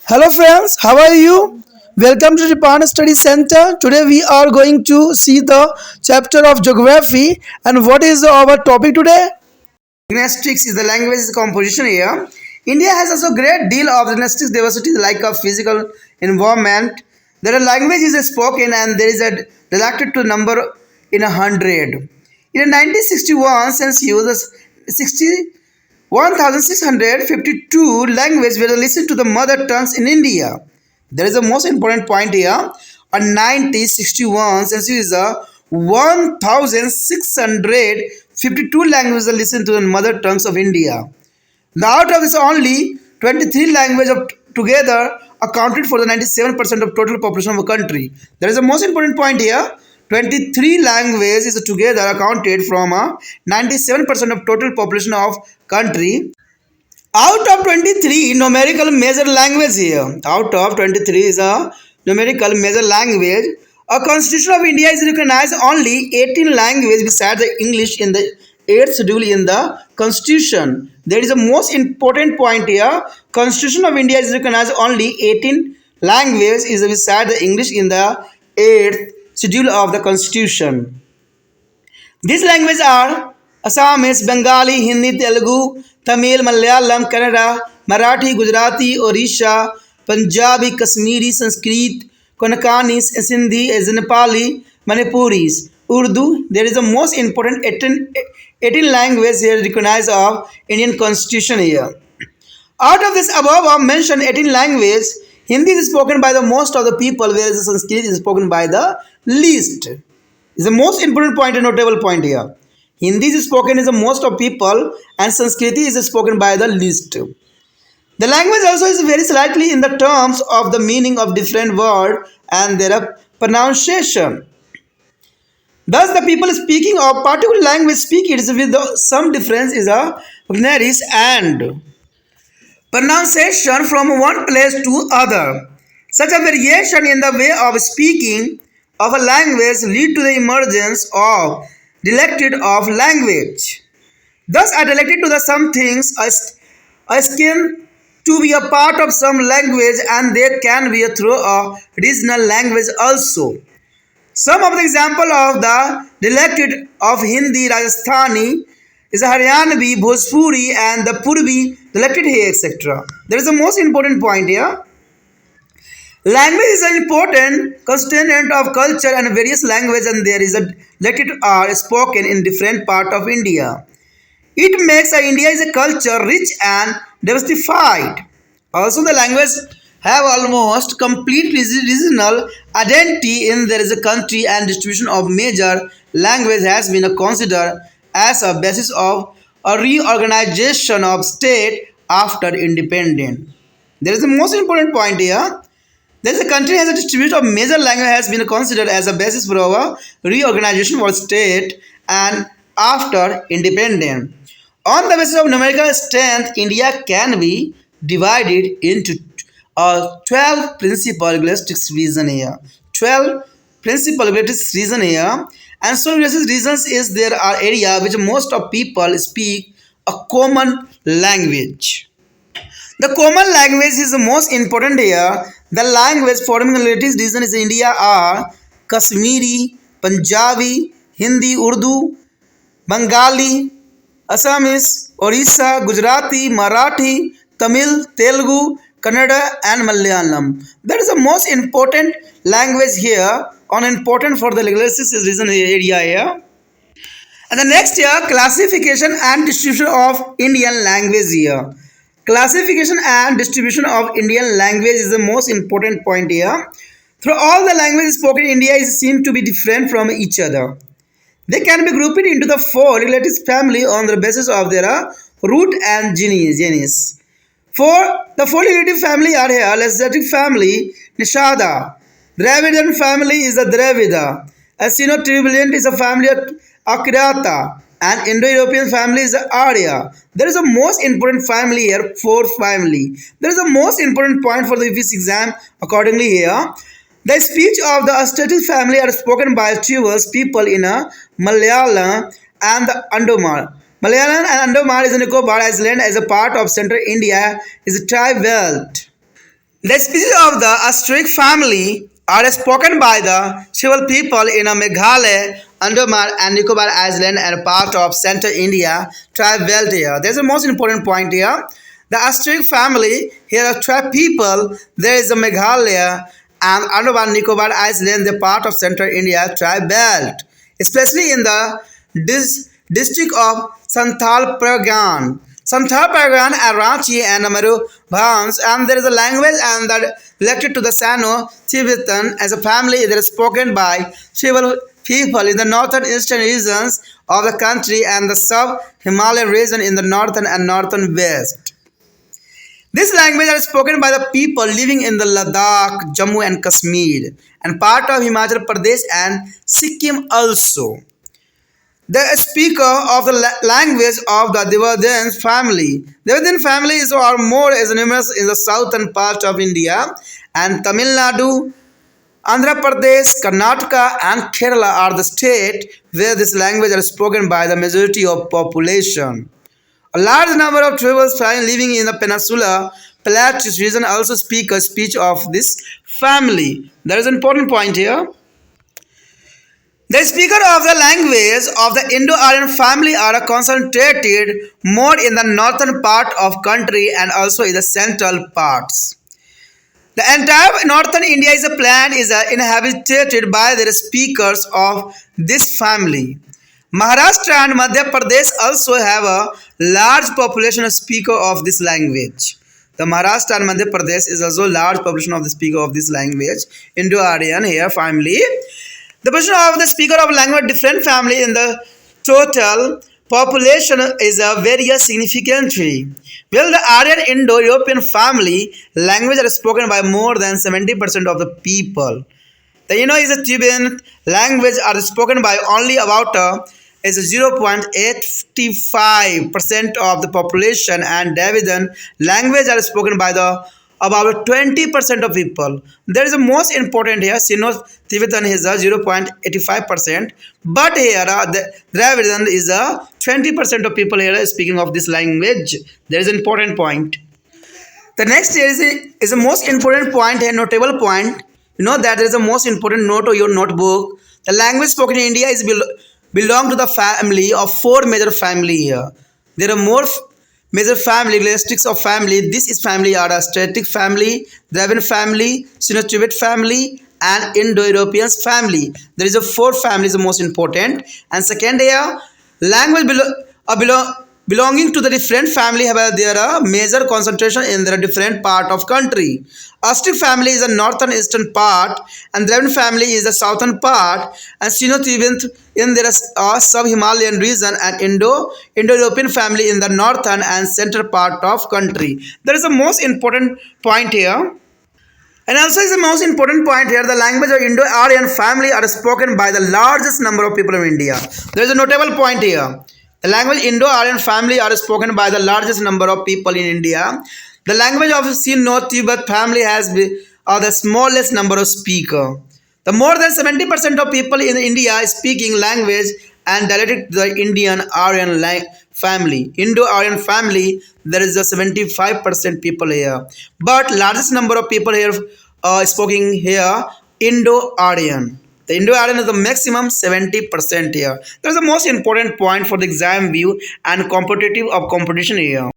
Hello friends, how are you? Welcome to the Japan Study Center. Today we are going to see the chapter of geography and what is our topic today? Linguistics is the language composition here. India has also great deal of linguistic diversity like a physical environment. There are languages spoken and there is a related to number in 100. In 1961 census, 1,652 languages were listened to the mother tongues in India. There is a most important point here. On 1961 census is a 1,652 languages are listened to the mother tongues of India. Now, out of this, only 23 languages together accounted for the 97% of total population of a country. There is a most important point here. 23 languages is together accounted from 97% of total population of country. Out of 23 numerical major language here. Out of 23 is a numerical major language. A constitution of India is recognized only 18 languages besides the English in the 8th schedule in the constitution. There is a most important point here. Constitution of India is recognized only 18 languages is beside the English in the 8th schedule of the constitution. These languages are Assamese, Bengali, Hindi, Telugu, Tamil, Malayalam, Kannada, Marathi, Gujarati, Orisha, Punjabi, Kashmiri, Sanskrit, Konakani, Sindhi, Nepali, Manipuris, Urdu. There is a most important 18 languages here recognized of Indian constitution here. Out of this above mentioned 18 languages, Hindi is spoken by the most of the people, whereas Sanskrit is spoken by the least. Is the most important point and notable point here. Hindi is spoken is the most of people and Sanskrit is spoken by the least. The language also is very slightly in the terms of the meaning of different words and their pronunciation. Thus, the people speaking of particular language speak it with some difference is a vocabularies and pronunciation from one place to other. Such a variation in the way of speaking of a language lead to the emergence of dialectic of language. Thus, a dialectic to the some things are skin to be a part of some language and they can be through a regional language also. Some of the example of the dialectic of Hindi, Rajasthani is Haryanvi, Bhojpuri and the Purvi dialectic here, etc. There is the most important point here. Language is an important constituent of culture and various languages and there is a dialect are spoken in different part of India. It makes India is a culture rich and diversified. Also the language have almost complete regional identity in there is a country and distribution of major language has been considered as a basis of a reorganization of state after independence. There is the most important point here. There is a country has a distribution of major language has been considered as a basis for our reorganization of state and after independence. On the basis of numerical strength, India can be divided into 12 principal linguistic regions here. 12 principal linguistic regions here. And so regions is there are area which most of people speak a common language. The common language is the most important here. The language forming the latest region is India are Kashmiri, Punjabi, Hindi, Urdu, Bengali, Assamese, Orissa, Gujarati, Marathi, Tamil, Telugu, Kannada and Malayalam. That is the most important language here on important for the linguistic region area here. And the next here classification and distribution of Indian language here. Classification and distribution of Indian language is the most important point here. Through all the languages spoken in India is seen to be different from each other. They can be grouped into the four relative family on the basis of their root and genus. The four relative family are here. Asiatic family, Nishada. Dravidian family is the Dravida. Sino-Tibetan is a family of Akrata. And Indo-European family is Arya. There is a most important family here, fourth family. There is a most important point for the UPSC exam accordingly here. The speech of the Asiatic family are spoken by tribal people in a Malayalam and the Andaman. Malayalam and Andaman is a Nicobar Island as a part of central India is a tribe belt. The species of the Astric family are spoken by the several people in Meghalaya, Andaman and Nicobar Island and part of central India tribe belt here. There's a most important point here. The Astric family, here are 12 people. There is a Meghalaya and Andaman Nicobar Island, the part of central India tribe belt, especially in the district of Santhal Pragan. Santhal Paragan and Ranchi and Amaru Bhans, and there is a language and that related to the Sino-Tibetan as a family that is spoken by several people in the northern eastern regions of the country and the sub-Himalayan region in the northern and northern west. This language is spoken by the people living in the Ladakh, Jammu and Kashmir and part of Himachal Pradesh and Sikkim also. The speaker of the language of the Devadan family. Devadan families are more numerous in the southern part of India and Tamil Nadu, Andhra Pradesh, Karnataka and Kerala are the state where this language is spoken by the majority of population. A large number of tribes living in the Peninsula Plateau region also speak a speech of this family. There is an important point here. The speaker of the language of the Indo-Aryan family are concentrated more in the northern part of country and also in the central parts. The entire northern India is a plan is inhabited by the speakers of this family. Maharashtra and Madhya Pradesh also have a large population of speaker of this language. The Maharashtra and Madhya Pradesh is also large population of the speaker of this language, Indo-Aryan here family. The portion of the speaker of language different family in the total population is a very significantly. Well, the Aryan Indo-European family language are spoken by more than 70% of the people. The is a Tibetan language are spoken by only about is 0.85% of the population and Devadan language are spoken by the about 20% of people. There is a most important here, Sino-Tibetan is a 0.85%, but here the Dravidian is a 20% of people here speaking of this language. There is an important point. The next is a most important point here, notable point. You know that there is a most important note of your notebook. The language spoken in India is belong to the family of 4 major family here. There are more major family, linguistics of family. This is family are a static family, Dravidian family, Sino-Tibetan family, and Indo-European family. There is a 4 families the most important. And second here, language belonging to the different family have there a major concentration in their different part of country. Astric family is the northern eastern part, and Dravidian family is the southern part, and Sino-Tibetan in their sub-Himalayan region, and Indo-European family in the northern and central part of country. There is a most important point here. And also is the most important point here, the language of Indo-Aryan family are spoken by the largest number of people in India. There is a notable point here. The language Indo-Aryan family are spoken by the largest number of people in India. The language of Sino-Tibetan family has the smallest number of speakers. The more than 70% of people in India speaking language and dialect the Indian Aryan family. Indo-Aryan family, there is a 75% people here. But largest number of people here speaking here, Indo-Aryan. The Indo-Aryan is the maximum 70% here. That is the most important point for the exam view and competitive of competition here.